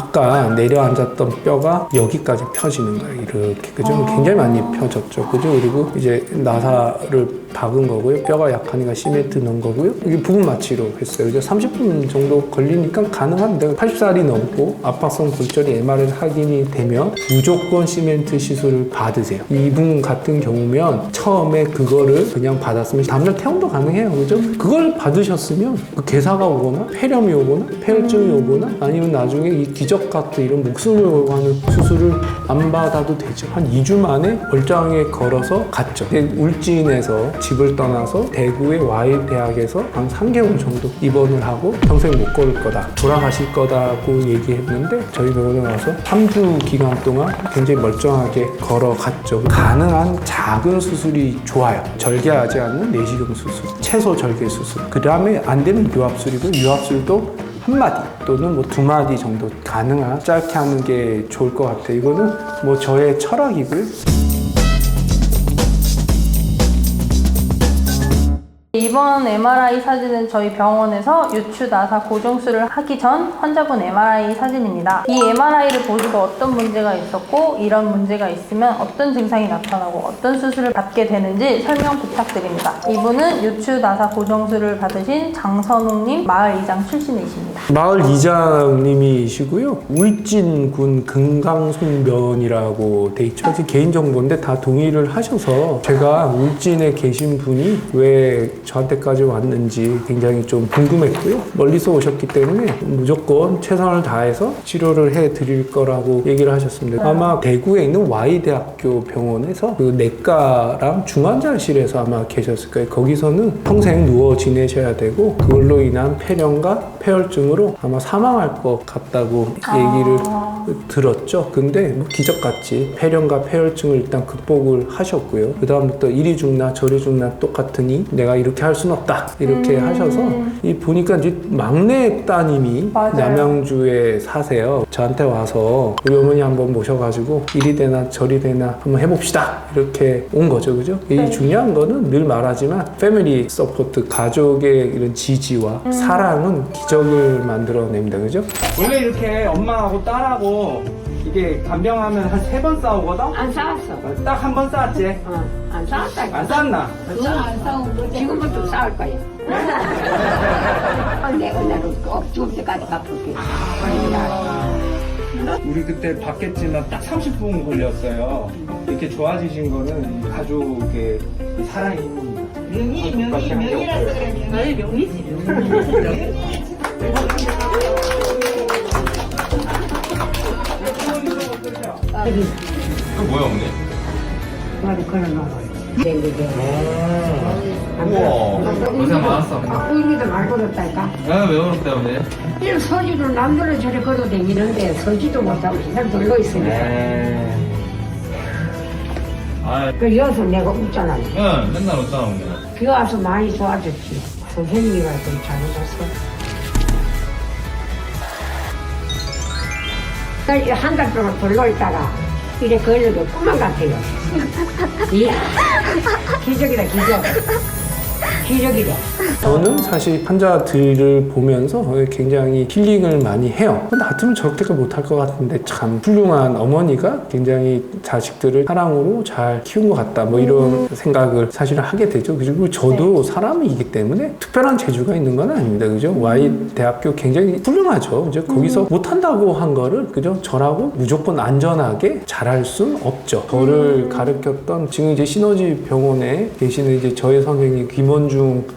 아까 내려앉았던 뼈가 여기까지 펴지는 거예요. 이렇게. 그죠? 굉장히 많이 펴졌죠. 그죠? 그리고 이제 나사를 박은 거고요. 뼈가 약하니까 시멘트 넣은 거고요. 이게 부분 마취로 했어요. 그죠? 30분 정도 걸리니까 가능한데 80살이 넘고 압박성 골절이 MRI 확인이 되면 무조건 시멘트 시술을 받으세요. 이분 같은 경우면 처음에 그거를 그냥 받았으면 다음날 퇴원도 가능해요. 그죠? 그걸 받으셨으면 그 괴사가 오거나 폐렴이 오거나 폐혈증이 오거나 아니면 나중에 이 기적 같은 이런 목숨을 걸고 수술을 안 받아도 되죠. 한 2주 만에 월장에 걸어서 갔죠. 울진에서 집을 떠나서 대구의 Y대학에서 한 3개월 정도 입원을 하고 평생 못 걸을 거다. 돌아가실 거다고 얘기했는데 저희 병원에 와서 3주 기간 동안 굉장히 멀쩡하게 걸어갔죠. 가능한 작은 수술이 좋아요. 절개하지 않는 내시경 수술, 채소 절개 수술. 그 다음에 안 되면 유압술이고 유압술도 한 마디 또는 뭐 2마디 정도 가능한 짧게 하는 게 좋을 것 같아요. 이거는 뭐 저의 철학이고요. 이번 MRI 사진은 저희 병원에서 유추 나사 고정술을 하기 전 환자분 MRI 사진입니다. 이 MRI를 보시고 어떤 문제가 있었고 이런 문제가 있으면 어떤 증상이 나타나고 어떤 수술을 받게 되는지 설명 부탁드립니다. 이분은 유추 나사 고정술을 받으신 장선웅님 마을 이장 출신이십니다. 마을 이장님이시고요. 울진군 금강송면이라고 돼 있죠. 개인정보인데 다 동의를 하셔서 제가 울진에 계신 분이 왜 저한테까지 왔는지 굉장히 좀 궁금했고요. 멀리서 오셨기 때문에 무조건 최선을 다해서 치료를 해드릴 거라고 얘기를 하셨습니다. 아마 대구에 있는 Y대학교 병원에서 그 내과랑 중환자실에서 아마 계셨을 거예요. 거기서는 평생 누워 지내셔야 되고 그걸로 인한 폐렴과 폐혈증으로 아마 사망할 것 같다고 얘기를 들었죠. 근데 뭐 기적같이 폐렴과 폐혈증을 일단 극복을 하셨고요. 그 다음부터 이리 죽나 저리 죽나 똑같으니 내가 이렇게 할 순 없다 이렇게 하셔서 이 보니까 이제 막내 따님이 맞아요. 남양주에 사세요. 저한테 와서 우리 어머니 한번 모셔가지고 이리 되나 저리 되나 한번 해봅시다 이렇게 온 거죠. 그죠? 이 중요한 거는 늘 말하지만 패밀리 서포트 가족의 이런 지지와 사랑은 기적을 만들어냅니다. 그죠? 원래 이렇게 엄마하고 딸하고 이게 간병하면 한 3번 싸우거든? 안 싸웠어. 딱 한 번 싸웠지? 안 싸웠다. 안 싸웠나? 그거 안 싸우고 지금부터 싸울 거야. 내가 나를 꼭 죽을 때까지 갚을게. 우리 그때 봤겠지만 딱 30분 걸렸어요. 이렇게 좋아지신 거는 이 가족의 이 사랑의 힘입니다. 명이라서 그래. 나의 명이지. 그 뭐야 어머니? 말을 걸어놓고. 우와 고생 많았어. 우리도 말 걸었다니까. 왜 그렇대 어머니? 이 서지도 남들은 저리 걸어다니는데 서지도 못하고 그냥 들러 있으니까. 그 여기서 내가 웃잖아. 응 맨날 웃잖아 어머니. 비 와서 많이 좋아졌지. 선생님이가 좀 잘해줬어. 한 달 동안 들러 있다가 이래 걸려도 꿈만 같아요. 이야, 기적이다, 기적. 기적이다. 저는 사실 환자들을 보면서 굉장히 힐링을 많이 해요. 나 같으면 저렇게까지 못할 것 같은데 참 훌륭한 어머니가 굉장히 자식들을 사랑으로 잘 키운 것 같다. 뭐 이런 생각을 사실은 하게 되죠. 그리고 저도 사람이기 때문에 특별한 재주가 있는 건 아닙니다. 그죠? Y대학교 굉장히 훌륭하죠. 그죠? 거기서 못한다고 한 거를 그죠? 저라고 무조건 안전하게 잘할 순 없죠. 저를 가르쳤던 지금 이제 시너지 병원에 계시는 이제 저의 선생님 김원중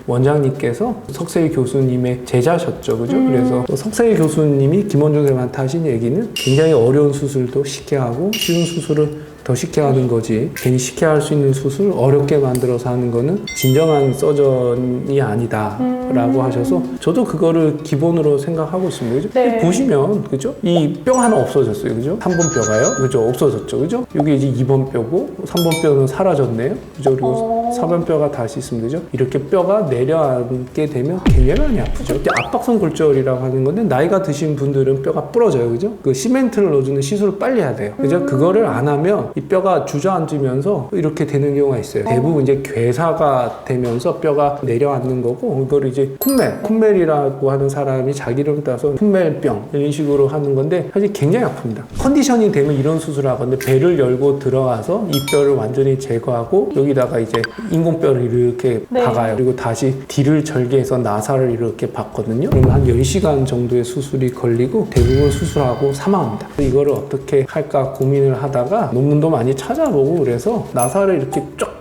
원장님께서 석세일 교수님의 제자셨죠. 그죠? 그래서 석세일 교수님이 김원중 선생님한테 하신 얘기는 굉장히 어려운 수술도 쉽게 하고 쉬운 수술을 더 쉽게 하는 거지 괜히 쉽게 할 수 있는 수술 어렵게 만들어서 하는 거는 진정한 서전이 아니다 라고 하셔서 저도 그거를 기본으로 생각하고 있습니다. 그죠? 네. 보시면 그죠? 이 뼈 하나 없어졌어요. 그죠? 3번 뼈가요. 그죠? 없어졌죠. 그죠? 이게 이제 2번 뼈고 3번 뼈는 사라졌네요. 그죠? 그리고 4번 뼈가 다시 있습니다. 그죠? 이렇게 뼈가 내려앉게 되면 굉장히 많이 아프죠. 이게 압박성 골절이라고 하는 건데 나이가 드신 분들은 뼈가 부러져요. 그죠? 그 시멘트를 넣어주는 시술을 빨리 해야 돼요. 그죠? 그거를 안 하면 이 뼈가 주저앉으면서 이렇게 되는 경우가 있어요. 대부분 이제 괴사가 되면서 뼈가 내려앉는 거고, 이걸 이제 쿤멜이라고 하는 사람이 자기 이름 따서 쿤멜병 이런 식으로 하는 건데 사실 굉장히 아픕니다. 컨디션이 되면 이런 수술을 하건데 배를 열고 들어가서 이 뼈를 완전히 제거하고 여기다가 이제 인공뼈를 이렇게 네. 박아요. 그리고 다시 뒤를 절개해서 나사를 이렇게 박거든요. 그러면 한 10시간 정도의 수술이 걸리고 대부분 수술하고 사망합니다. 이거를 어떻게 할까 고민을 하다가 논문도 많이 찾아보고 그래서 나사를 이렇게 쫙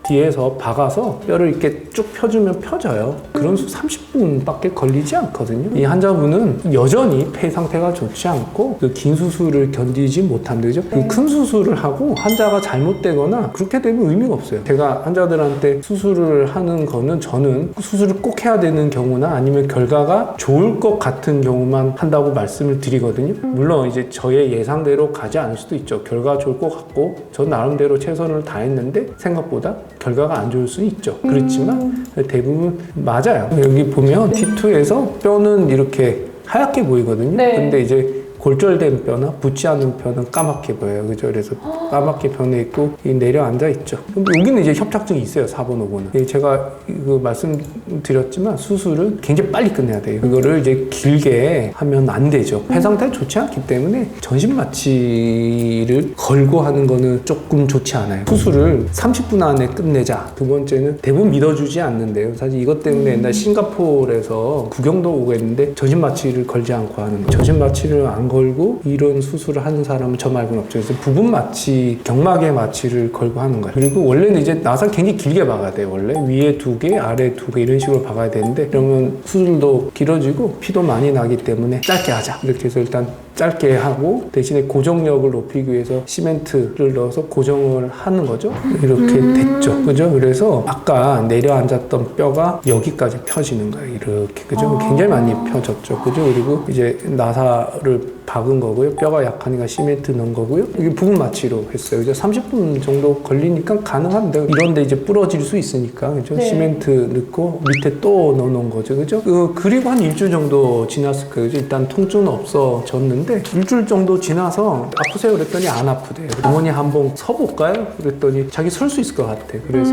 뒤에서 박아서 뼈를 이렇게 쭉 펴주면 펴져요. 그런 수 30분밖에 걸리지 않거든요. 이 환자분은 여전히 폐 상태가 좋지 않고 그 긴 수술을 견디지 못한다. 그죠? 그 큰 수술을 하고 환자가 잘못되거나 그렇게 되면 의미가 없어요. 제가 환자들한테 수술을 하는 거는 저는 수술을 꼭 해야 되는 경우나 아니면 결과가 좋을 것 같은 경우만 한다고 말씀을 드리거든요. 물론 이제 저의 예상대로 가지 않을 수도 있죠. 결과가 좋을 것 같고 저 나름대로 최선을 다했는데 생각보다 결과가 안 좋을 수는 있죠. 그렇지만 대부분 맞아요. 여기 보면 T2에서 뼈는 이렇게 하얗게 보이거든요. 네. 근데 이제 골절된 뼈나 붙지 않은 뼈는 까맣게 보여요. 그죠? 그래서 까맣게 변해 있고 내려앉아 있죠. 여기는 이제 협착증이 있어요. 4번, 5번은. 제가 이거 말씀드렸지만 수술은 굉장히 빨리 끝내야 돼요. 그거를 이제 길게 하면 안 되죠. 폐 상태가 좋지 않기 때문에 전신 마취를 걸고 하는 거는 조금 좋지 않아요. 수술을 30분 안에 끝내자. 두 번째는 대부분 믿어주지 않는데요. 사실 이것 때문에 옛날 싱가포르에서 구경도 오고 했는데 전신 마취를 걸지 않고 하는 거예요. 전신 마취를 안 걸고 이런 수술을 하는 사람은 저 말고는 없죠. 그래서 부분 마취, 경막의 마취를 걸고 하는 거예요. 그리고 원래는 이제 나사 굉장히 길게 박아야 돼요. 원래 위에 2개, 아래 2개 이런 식으로 박아야 되는데 그러면 수술도 길어지고 피도 많이 나기 때문에 짧게 하자. 이렇게 해서 일단 짧게 하고 대신에 고정력을 높이기 위해서 시멘트를 넣어서 고정을 하는 거죠. 이렇게 됐죠. 그죠? 그래서 아까 내려앉았던 뼈가 여기까지 펴지는 거예요. 이렇게. 그죠? 굉장히 많이 펴졌죠. 그죠? 그리고 이제 나사를 박은 거고요. 뼈가 약하니까 시멘트 넣은 거고요. 이게 부분 마취로 했어요. 그죠? 30분 정도 걸리니까 가능한데 이런데 이제 부러질 수 있으니까 그죠? 네. 시멘트 넣고 밑에 또 넣어놓은 거죠. 그죠? 그리고 한 일주일 정도 지났을 거예요. 그죠? 일단 통증은 없어졌는데 일주일 정도 지나서 아프세요? 그랬더니 안 아프대요. 어머니 한번 서볼까요? 그랬더니 자기 설 수 있을 것 같아. 그래서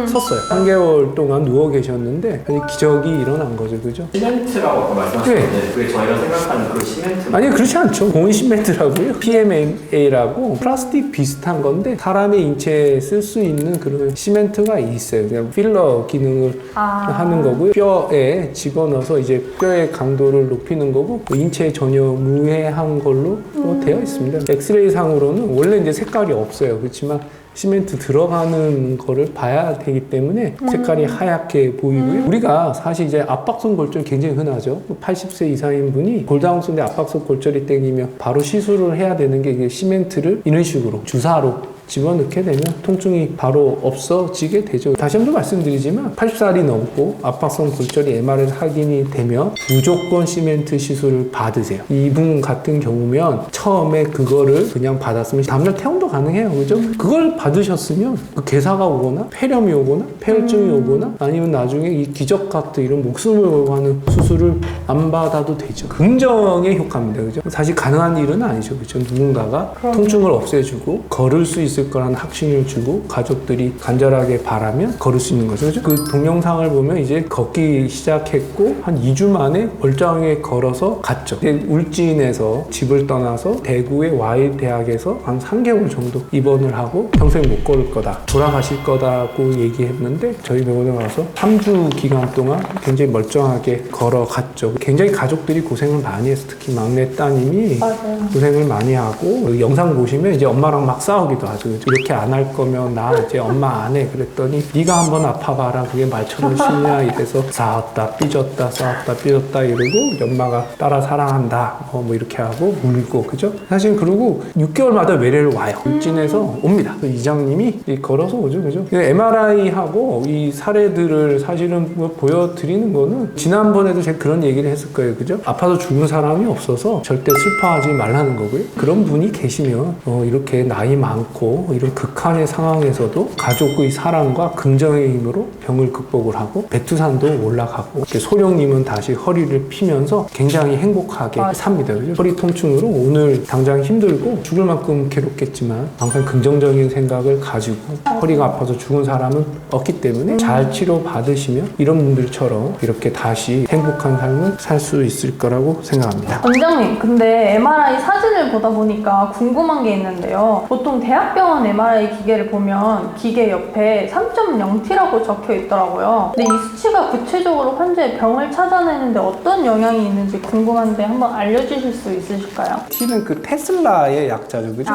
섰어요. 3개월 동안 누워 계셨는데 기적이 일어난 거죠. 그죠? 시멘트라고 말씀하셨는데 그게 저희가 생각하는 그 시멘트 아니 그렇지 않죠. 공인 시멘트라고요. PMMA라고 플라스틱 비슷한 건데 사람의 인체에 쓸 수 있는 그런 시멘트가 있어요. 그냥 필러 기능을 하는 거고요. 뼈에 집어넣어서 이제 뼈의 강도를 높이는 거고 인체에 전혀 무해한 걸로 되어 있습니다. 엑스레이 상으로는 원래 이제 색깔이 없어요. 그렇지만 시멘트 들어가는 거를 봐야 되기 때문에 색깔이 하얗게 보이고요. 우리가 사실 이제 압박성 골절 굉장히 흔하죠. 80세 이상인 분이 골다공증 때 압박성 골절이 땡기면 바로 시술을 해야 되는 게 이게 시멘트를 이런 식으로 주사로 집어넣게 되면 통증이 바로 없어지게 되죠. 다시 한번 말씀드리지만 80살이 넘고 압박성 골절이 MRI 확인이 되면 무조건 시멘트 시술을 받으세요. 이분 같은 경우면 처음에 그거를 그냥 받았으면 다음날 퇴원도 가능해요. 그죠? 그걸 받으셨으면 그 괴사가 오거나 폐렴이 오거나 폐혈증이 오거나 아니면 나중에 이 기적 같은 이런 목숨을 걸고 하는 수술을 안 받아도 되죠. 긍정의 효과입니다. 그죠? 사실 가능한 일은 아니죠. 그죠? 누군가가 통증을 없애주고 걸을 수 있을 거라는 확신을 주고 가족들이 간절하게 바라면 걸을 수 있는 거죠. 그죠? 그 동영상을 보면 이제 걷기 시작했고 한 2주 만에 멀쩡하게 걸어서 갔죠. 울진에서 집을 떠나서 대구의 Y대학에서 한 3개월 정도 입원을 하고 평생 못 걸을 거다. 돌아가실 거다고 얘기했는데 저희 병원에 가서 3주 기간 동안 굉장히 멀쩡하게 걸어갔죠. 굉장히 가족들이 고생을 많이 했어요. 특히 막내 따님이 고생을 많이 하고 영상 보시면 이제 엄마랑 막 싸우기도 하죠. 이렇게 안 할 거면 나 이제 엄마 안 해. 그랬더니 네가 한번 아파봐라. 그게 말처럼 쉽냐. 이래서 싸웠다 삐졌다 싸웠다 삐졌다 이러고 엄마가 딸아 사랑한다. 뭐 이렇게 하고 울고 그죠? 사실 그러고 6개월마다 외래를 와요. 울진에서 옵니다. 이장님이 걸어서 오죠. 그죠? MRI하고 이 사례들을 사실은 뭐 보여드리는 거는 지난번에도 제가 그런 얘기를 했을 거예요. 그죠? 아파서 죽은 사람이 없어서 절대 슬퍼하지 말라는 거고요. 그런 분이 계시면 이렇게 나이 많고 힘들고 이런 극한의 상황에서도 가족의 사랑과 긍정의 힘으로 병을 극복을 하고 백두산도 올라가고 이렇게 소령님은 다시 허리를 피면서 굉장히 행복하게 삽니다. 그죠? 허리 통증으로 오늘 당장 힘들고 죽을 만큼 괴롭겠지만 항상 긍정적인 생각을 가지고 허리가 아파서 죽은 사람은 없기 때문에 잘 치료받으시면 이런 분들처럼 이렇게 다시 행복한 삶을 살 수 있을 거라고 생각합니다. 원장님, 근데 MRI 사진을 보다 보니까 궁금한 게 있는데요. 보통 대학병원 MRI 기계를 보면 기계 옆에 3.0T라고 적혀 있더라고요. 근데 이 수치가 구체적으로 환자의 병을 찾아내는데 어떤 영향이 있는지 궁금한데 한번 알려주실 수 있으실까요? T는 그 테슬라의 약자죠, 그죠?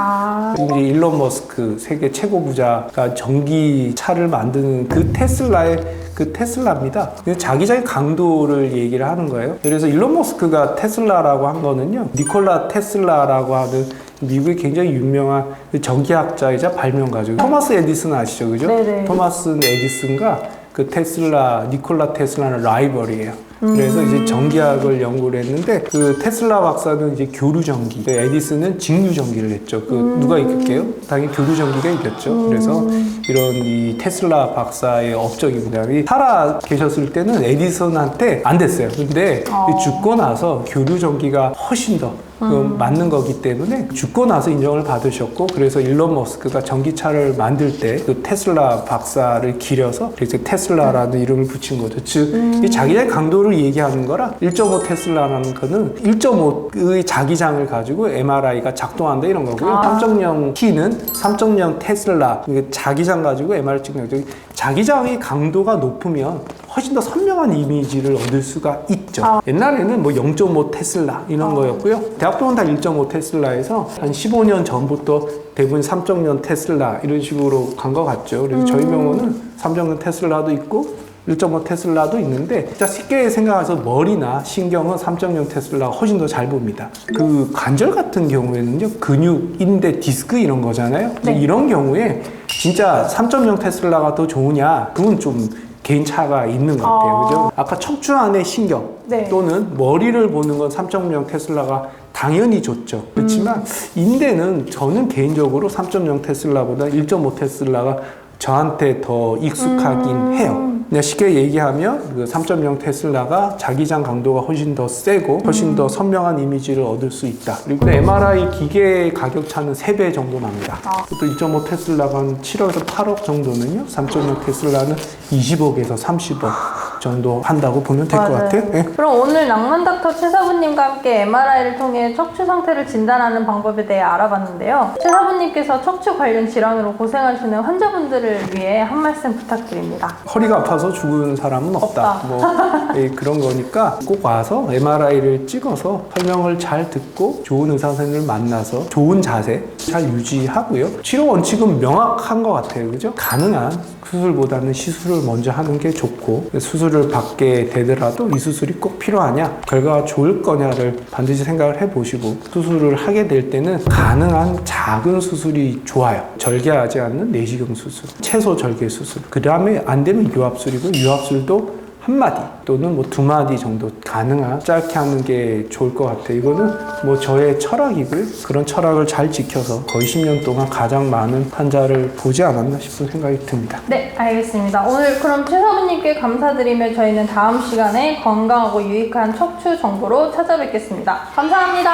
이제 일론 머스크 세계 최고 부자가 전기차를 만드는 그 테슬라입니다. 자기장의 강도를 얘기를 하는 거예요. 그래서 일론 머스크가 테슬라라고 한 거는요, 니콜라 테슬라라고 하는 미국의 굉장히 유명한 전기학자이자 발명가죠. 토마스 에디슨 아시죠, 그죠? 네네. 토마스 에디슨과 그 니콜라 테슬라는 라이벌이에요. 그래서 이제 전기학을 연구를 했는데 그 테슬라 박사는 이제 교류 전기, 에디슨은 직류 전기를 했죠. 누가 이길게요? 당연히 교류 전기가 이겼죠. 그래서 이런 이 테슬라 박사의 업적입니다. 살아 계셨을 때는 에디슨한테 안 됐어요. 근데 죽고 나서 교류 전기가 훨씬 더 맞는 거기 때문에 죽고 나서 인정을 받으셨고, 그래서 일론 머스크가 전기차를 만들 때 그 테슬라 박사를 기려서 그래서 테슬라라는 이름을 붙인 거죠. 즉, 이 자기의 강도를 얘기하는 거라 1.5 테슬라라는 거는 1.5의 자기장을 가지고 MRI가 작동한다 이런 거고요. 3.0 T는 3.0 테슬라 자기장 가지고 MRI 찍는 거죠. 자기장의 강도가 높으면 훨씬 더 선명한 이미지를 얻을 수가 있죠. 옛날에는 뭐 0.5 테슬라 이런 거였고요. 대학병원 다 1.5 테슬라에서 한 15년 전부터 대부분 3.0 테슬라 이런 식으로 간 것 같죠. 그래서 저희 병원은 3.0 테슬라도 있고 1.5 테슬라도 있는데, 진짜 쉽게 생각해서 머리나 신경은 3.0 테슬라가 훨씬 더 잘 봅니다. 그 관절 같은 경우에는요, 근육, 인대, 디스크 이런 거잖아요. 네. 이런 경우에 진짜 3.0 테슬라가 더 좋으냐? 그건 좀 개인차가 있는 것 같아요. 그죠? 아까 척추 안의 신경 또는 머리를 보는 건 3.0 테슬라가 당연히 좋죠. 그렇지만 인대는 저는 개인적으로 3.0 테슬라보다 1.5 테슬라가 저한테 더 익숙하긴 해요. 그냥 쉽게 얘기하면 그 3.0 테슬라가 자기장 강도가 훨씬 더 세고 훨씬 더 선명한 이미지를 얻을 수 있다. 그리고 MRI 기계 가격 차는 3배 정도 납니다. 또 1.5 테슬라가 한 7억에서 8억 정도면요, 3.0 테슬라는 20억에서 30억 정도 한다고 보면 될 것 같아요. 네. 그럼 오늘 낭만닥터 최사부님과 함께 MRI를 통해 척추 상태를 진단하는 방법에 대해 알아봤는데요. 최사부님께서 척추 관련 질환으로 고생하시는 환자분들을 위해 한 말씀 부탁드립니다. 허리가 아파서 죽은 사람은 없다. 뭐 그런 거니까 꼭 와서 MRI를 찍어서 설명을 잘 듣고 좋은 의사 선생님을 만나서 좋은 자세 잘 유지하고요. 치료 원칙은 명확한 것 같아요. 그죠? 가능한 수술보다는 시술을 먼저 하는 게 좋고, 수술을 받게 되더라도 이 수술이 꼭 필요하냐, 결과가 좋을 거냐를 반드시 생각을 해보시고, 수술을 하게 될 때는 가능한 작은 수술이 좋아요. 절개하지 않는 내시경 수술, 채소 절개 수술, 그 다음에 안 되면 유압술이고, 유압술도 1마디 또는 뭐 2마디 정도 가능한 짧게 하는 게 좋을 것 같아요. 이거는 뭐 저의 철학이고요. 그런 철학을 잘 지켜서 거의 10년 동안 가장 많은 환자를 보지 않았나 싶은 생각이 듭니다. 네, 알겠습니다. 오늘 그럼 최사부님께 감사드리며 저희는 다음 시간에 건강하고 유익한 척추 정보로 찾아뵙겠습니다. 감사합니다.